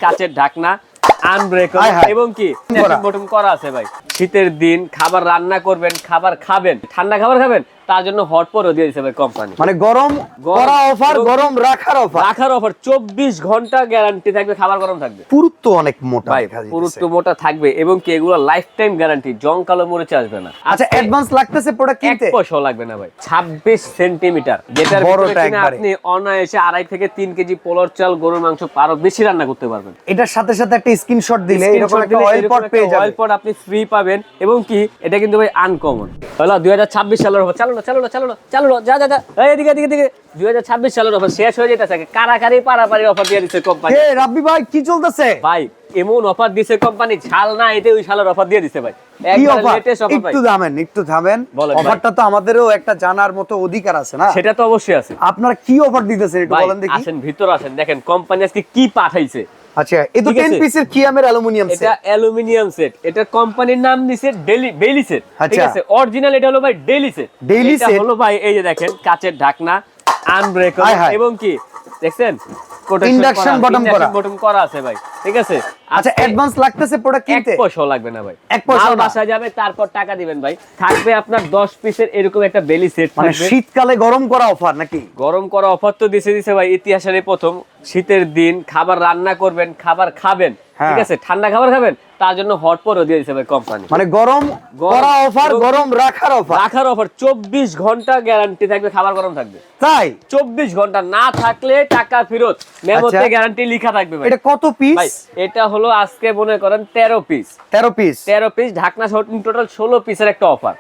কাচের ঢাকনা, আনব্রেকেবল এবং কি বটন করা আছে ভাই। শীতের দিন খাবার রান্না করবেন, খাবার খাবেন, ঠান্ডা খাবার খাবেন, তার জন্য হটপটও দিয়ে দিয়েছে ভাই কোম্পানি। মানে গরম করা অফার, গরম রাখার অফার 24 ঘন্টা গ্যারান্টি থাকবে, খাবার গরম থাকবে। পুরুত্ব অনেক মোটা ভাই, পুরুত্ব মোটা থাকবে এবং কি এগুলো লাইফ টাইম গ্যারান্টি, জং কালো মরিচে আসবে না। আচ্ছা, অ্যাডভান্স লাগতেছে প্রোডাক্ট কিনতে? 1 পয়সাও লাগবে না ভাই। 26 সেন্টিমিটার, যেটার ভিতরে কিনা আপনি অনায়াসে 2.5 থেকে 3 কেজি পোলার চাল, গরুর মাংস আরো বেশি রান্না করতে পারবেন। এটার সাথে সাথে একটা স্ক্রিনশট দিলে এরকম একটা অয়েল পট পেয়ে যাবেন। অয়েল পট আপনি ফ্রি পাবেন এবং কি এটা কিন্তু ভাই আনকমন। হলো 2026 সালের অফার। চালু যা এদিকে 2026 সালের অফার শেষ হয়ে যেতেছে, কারাকারি পারাপারি অফার দিয়ে দিচ্ছে কোম্পানি। এ রাব্বি ভাই, কি চলতেছে ভাই? এমন অফার দিছে কোম্পানি, ছাল না এতে ওই সালের অফার দিয়ে দিছে ভাই। একটু থামেন। অফারটা তো আমাদেরও একটা জানার মতো অধিকার আছে না? সেটা তো অবশ্যই আছে। আপনারা কি অফার দিতেছেন একটু বলেন দেখি। আসেন ভিতর আসেন, দেখেন কোম্পানি আজকে কি পাঠাইছে। আচ্ছা, এই তো 10 পিসের কিয়ামের অ্যালুমিনিয়াম সেট। এটা অ্যালুমিনিয়াম সেট, এটা কোম্পানির নাম দিছে বেলি সেট। ঠিক আছে, অরিজিনাল এটা হলো ভাই ডেইলি সেট। এটা হলো ভাই এই যে দেখেন কাচের ঢাকনা, আনব্রেকেবল এবং কি দেখছেন ইন্ডাকশন বটন করা আছে ভাই। ঠিক আছে। আচ্ছা, অ্যাডভান্স লাগতেছে প্রোডাক্ট কিনতে? 1 পয়সাও লাগবে না ভাই। 1 পয়সা বাসায় যাবে, তারপর টাকা দিবেন ভাই। থাকবে আপনার 10 পিসের এরকম একটা বেলি সেট। মানে শীতকালে গরম করা অফার নাকি? গরম করা অফার তো দিছে ভাই, ইতিহাসের প্রথম। শীতের দিন খাবার রান্না করবেন, খাবার খাবেন, ঠিক আছে, ঠান্ডা খাবার খাবেন, তার জন্য হটপটও দিয়ে দিছে ভাই কোম্পানি। মানে গরম করা অফার, গরম রাখার অফার 24 ঘন্টা গ্যারান্টি থাকবে, খাবার গরম থাকবে। তাই 24 ঘন্টা না থাকলে টাকা ফেরত, মেমোতে গ্যারান্টি লেখা থাকবে ভাই। এটা কত পিস ভাই? এটা হলো আজকে মনে করেন 13 পিস। 13 পিস ঢাকনা সহ টোটাল 16 পিসের একটা অফার।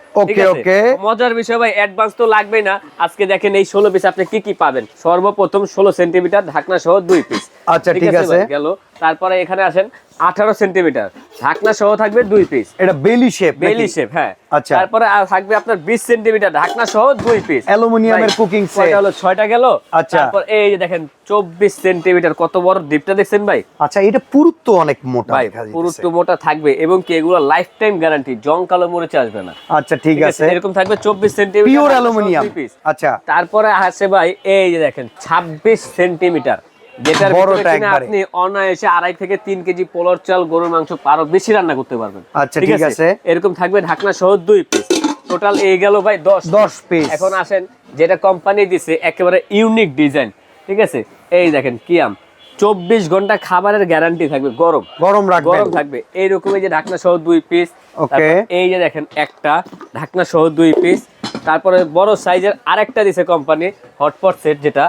ওকে। মজার বিষয় ভাই, অ্যাডভান্স তো লাগবেই না। আজকে দেখেন এই 16 পিস আপনি কি কি পাবেন। সর্বপ্রথম 16 সেন্টিমিটার ঢাকনা সহ 2 পিস। আচ্ছা, ঠিক আছে গেল। তারপরে এখানে আসেন 18 সেন্টিমিটার ঢাকনা সহ থাকবে 2 পিস। এটা বেলি শেপ। হ্যাঁ। আচ্ছা, তারপরে থাকবে আপনার 20 সেন্টিমিটার ঢাকনা সহ 2 পিস অ্যালুমিনিয়ামের কুকিং সেট। হলো 6টা গেল। আচ্ছা, তারপর এই যে দেখেন 24 সেন্টিমিটার, কত বড় ডিপটা দেখছেন ভাই? আচ্ছা, এটা পুরুত্ব অনেক মোটা ভাই, পুরুত্ব মোটা থাকবে এবং কি এগুলো লাইফ টাইম গ্যারান্টি, জং কালো মরিচে আসবে না। আচ্ছা, ঠিক আছে। এরকম থাকবে 24 সেন্টিমিটার পিওর অ্যালুমিনিয়াম। আচ্ছা, তারপরে আছে ভাই এই যে দেখেন 26 সেন্টিমিটার, যেটার ভিতরে কিনা আপনি অনায়াসে 2.5 থেকে 3 কেজি পোলার চাল, গরুর মাংস আরো বেশি রান্না করতে পারবেন। আচ্ছা, ঠিক আছে। এরকম থাকবে ঢাকনা সহ 2 পিস। টোটাল এই গেল ভাই 10 পিস। এখন আসেন যেটা কোম্পানি দিছে একেবারে ইউনিক ডিজাইন। ঠিক আছে, এই দেখেন কিয়াম 24 ঘন্টা খাবারের গ্যারান্টি থাকবে, গরম থাকবে। এইরকম এই যে ঢাকনা সহ 2 পিস। এই যে দেখেন একটা ঢাকনা সহ 2 পিস। তারপরে বড় সাইজের আরেকটা দিছে কোম্পানি হটপট সেট, যেটা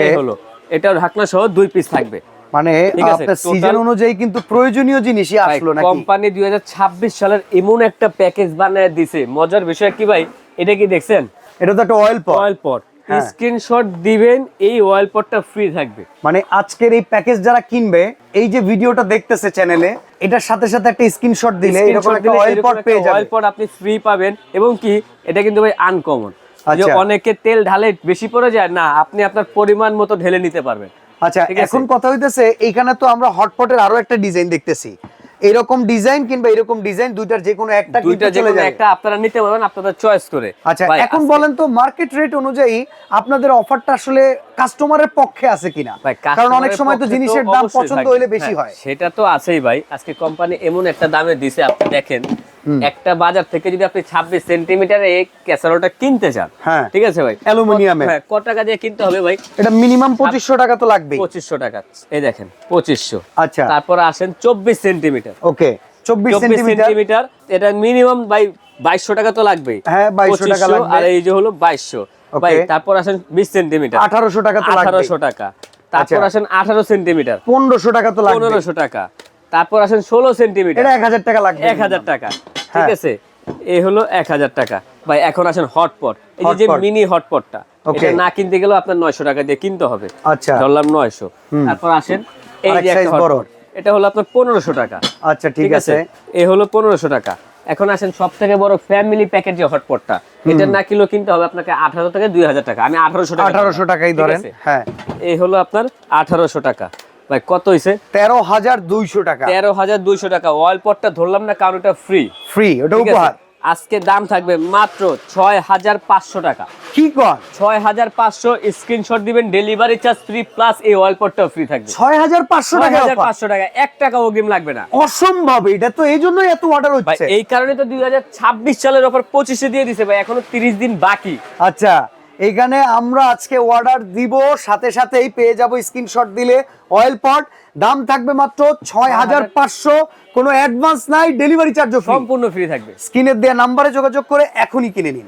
এই হলো, এটাও ঢাকনা সহ 2 পিস থাকবে। মানে আপনার সিজন অনুযায়ী কিন্তু প্রয়োজনীয় জিনিসই আসলো নাকি? কোম্পানি 2026 সালের এমন একটা প্যাকেজ বানায় দিছে। মজার বিষয় কি ভাই, এটা কি দেখছেন? এটা তো একটা অয়েল পট। স্ক্রিনশট দিবেন, এই অয়েল পটটা ফ্রি থাকবে। মানে আজকের এই প্যাকেজ যারা কিনবে, এই যে ভিডিওটা দেখতেছে চ্যানেলে, এটার সাথে সাথে একটা স্ক্রিনশট দিলে এরকম একটা অয়েল পট পেয়ে যাবেন। অয়েল পট আপনি ফ্রি পাবেন এবং কি এটা কিন্তু ভাই আনকমন। যে অনেকে তেল ঢালে বেশি পড়ে যায় না, আপনি আপনার পরিমাণ মতো ঢেলে নিতে পারবেন। আচ্ছা, এখন কথা হইতেছে এইখানে তো আমরা হটপটের আরো একটা ডিজাইন দেখতেছি। এরকম ডিজাইন কিংবা এরকম ডিজাইন দুইটার যে কোনো একটা আপনারা নিতে পারবেন আপনাদের চয়েস করে। আচ্ছা, এখন বলেন তো মার্কেট রেট অনুযায়ী আপনাদের অফারটা আসলে কাস্টমারের পক্ষে আছে কিনা? কারণ অনেক সময় তো জিনিসের দাম পছন্দ হইলে বেশি হয়। সেটা তো আছেই ভাই। আজকে কোম্পানি এমন একটা দামে দিছে, আপনি দেখেন একটা বাজার থেকে যদি আপনি 26 সেন্টিমিটারে এই ক্যাসারোলটা কিনতে চান, ঠিক আছে ভাই, অ্যালুমিনিয়ামে, কত টাকা দিয়ে কিনতে হবে ভাই? এটা মিনিমাম 2500 টাকা তো লাগবে। 2500 টাকা। এই দেখেন 2500। আচ্ছা, তারপর আসেন 24 সেন্টিমিটার। ওকে, 24 সেন্টিমিটার, এটা মিনিমাম ভাই 2200 টাকা তো লাগবে। হ্যাঁ, 2200 টাকা লাগবে। আর এই যে হলো 2200 ভাই। তারপর আসেন 20 সেন্টিমিটার, 1800 টাকা তো লাগবে। 1800 টাকা। তারপর আসেন 18 সেন্টিমিটার, 1500 টাকা তো লাগবে। 1500 টাকা। তারপর আসেন 16 সেন্টিমিটার, এটা 1000 টাকা লাগবে। 1000 টাকা। ঠিক আছে, এই হলো 1000 টাকা ভাই। এখন আসেন হটপট, এই যে মিনি হটপটটা, এটা না কিনতে গেলেও আপনার 900 টাকা দিয়ে কিনতে হবে। আচ্ছা, ধরলাম 900। তারপর আসেন এই যে একটা হটপট, এটা হলো আপনার 1500 টাকা। আচ্ছা, ঠিক আছে, এই হলো 1500 টাকা। এখন আসেন সবথেকে বড় ফ্যামিলি প্যাকেজ যে হটপটটা, এটা না কিলো কিনতে হবে আপনাকে 18 থেকে 2000 টাকা। আমি 1800 টাকাই ধরেন। হ্যাঁ, এই হলো আপনার 1800 টাকা ভাই। কত হইছে? 13200 টাকা। 13200 টাকা। অয়েল পটটা ধরলাম না কারণ এটা ফ্রি, ওটা উপহার। আজকে দাম থাকবে মাত্র 6500 টাকা। কি কর 6500, স্ক্রিনশট দিবেন, ডেলিভারি চার্জ ফ্রি প্লাস এই অয়েল পটটাও ফ্রি থাকবে। 6500 টাকা, 6500 টাকা, 1 টাকা অগ্রিম লাগবে না। অসম্ভব, এটা তো এই জন্যই এত অর্ডার ভাই হচ্ছে। এই কারণে তো 2026 সালের অফার 25-এ দিয়ে দিছে ভাই, এখনো 30 দিন বাকি। আচ্ছা, এইখানে আমরা আজকে অর্ডার দিব, সাথে সাথেই পেয়ে যাব স্ক্রিনশট দিলে অয়েল পট। দাম থাকবে মাত্র 6500, কোনো অ্যাডভান্স নাই, ডেলিভারি চার্জও সম্পূর্ণ ফ্রি থাকবে। স্ক্রিনের দেওয়া নাম্বারে যোগাযোগ করে এখনই কিনে নিন।